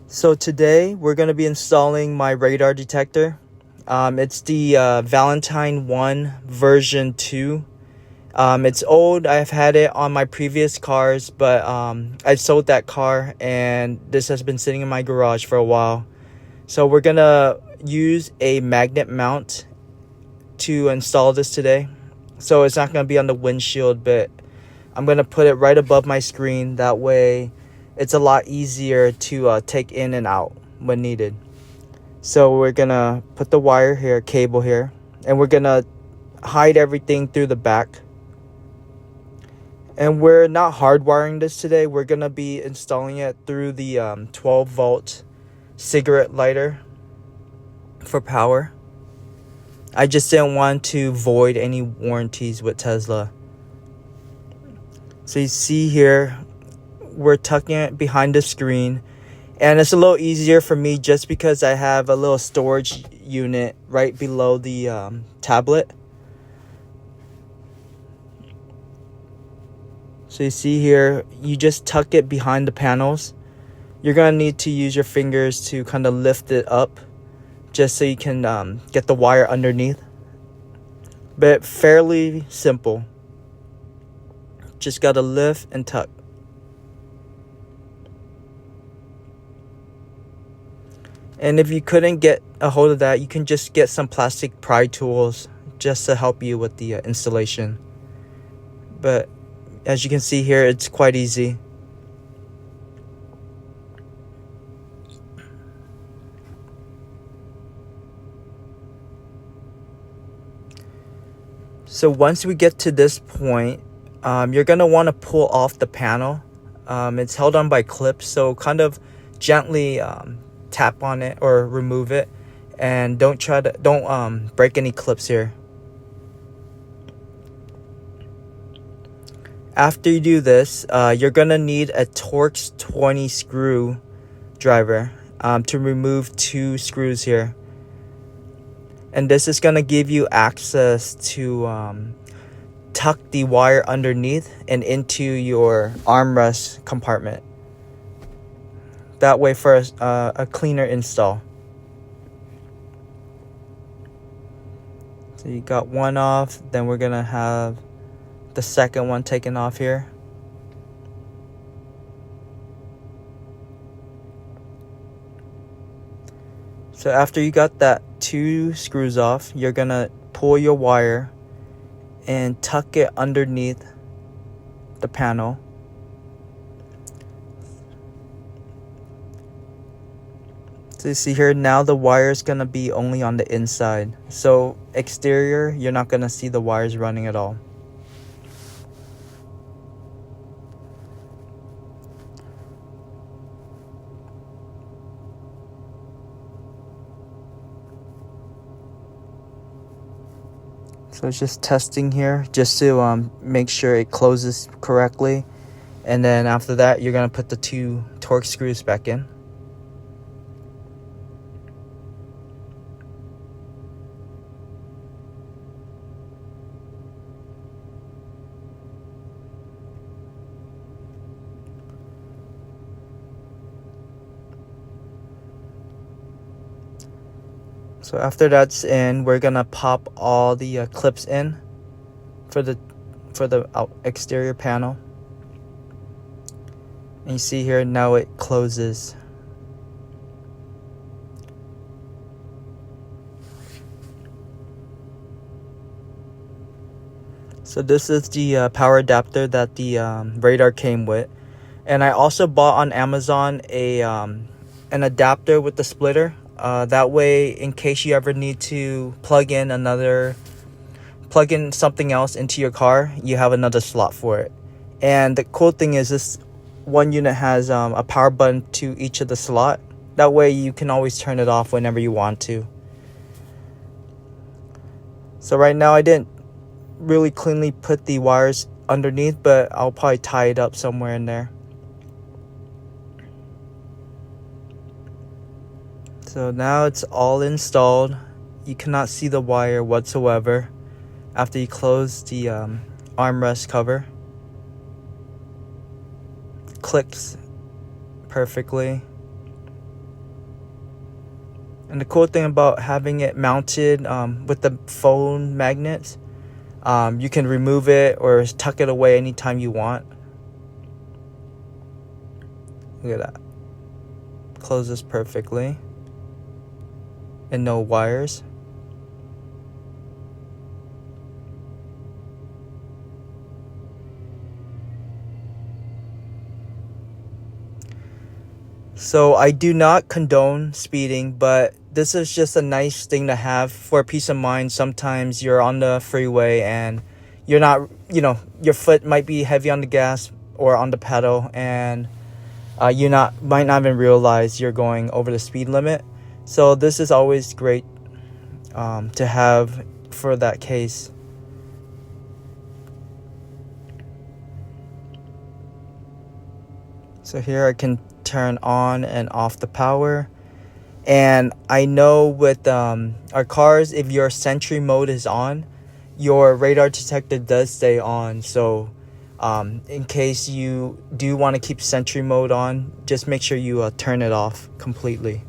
So today we're going to be installing my radar detector. It's the Valentine 1 version 2. It's old. I've had it on my previous cars, but I sold that car and this has been sitting in my garage for a while. So we're going to use a magnet mount to install this today. So it's not going to be on the windshield, but I'm going to put it right above my screen. That way it's a lot easier to take in and out when needed. So we're going to put the wire here, cable here, and we're going to hide everything through the back. And we're not hardwiring this today. We're going to be installing it through the 12-volt cigarette lighter for power. I just didn't want to void any warranties with Tesla. So you see here, we're tucking it behind the screen. And it's a little easier for me just because I have a little storage unit right below the tablet. So you see here, you just tuck it behind the panels. You're going to need to use your fingers to kind of lift it up just so you can get the wire underneath. But fairly simple. Just got to lift and tuck. And if you couldn't get a hold of that, you can just get some plastic pry tools just to help you with the installation. But as you can see here, it's quite easy. So once we get to this point, you're going to want to pull off the panel. It's held on by clips, so kind of gently tap on it or remove it, and don't break any clips here. After you do this, you're going to need a Torx 20 screw driver to remove 2 screws here. And this is going to give you access to tuck the wire underneath and into your armrest compartment. That way for a cleaner install. So you got one off, then we're going to have the second one taken off here. So after you got that 2 screws off, you're going to pull your wire and tuck it underneath the panel. So you see here, now the wire is going to be only on the inside. So exterior, you're not going to see the wires running at all. So it's just testing here just to make sure it closes correctly. And then after that, you're going to put the 2 Torx screws back in. So after that's in, we're gonna pop all the clips in for the exterior panel. And you see here, now it closes. So this is the power adapter that the radar came with. And I also bought on Amazon an adapter with the splitter. That way, in case you ever need to plug in something else into your car, you have another slot for it. And the cool thing is this one unit has a power button to each of the slot. That way you can always turn it off whenever you want to. So right now I didn't really cleanly put the wires underneath, but I'll probably tie it up somewhere in there. So now it's all installed. You cannot see the wire whatsoever after you close the armrest cover. Clicks perfectly. And the cool thing about having it mounted with the phone magnets, you can remove it or tuck it away anytime you want. Look at that. Closes perfectly. And no wires. So I do not condone speeding, but this is just a nice thing to have for peace of mind. Sometimes you're on the freeway and you're not, your foot might be heavy on the gas or on the pedal, and you might not even realize you're going over the speed limit. So this is always great to have for that case. So here I can turn on and off the power. And I know with our cars, if your sentry mode is on, your radar detector does stay on. So in case you do want to keep sentry mode on, just make sure you turn it off completely.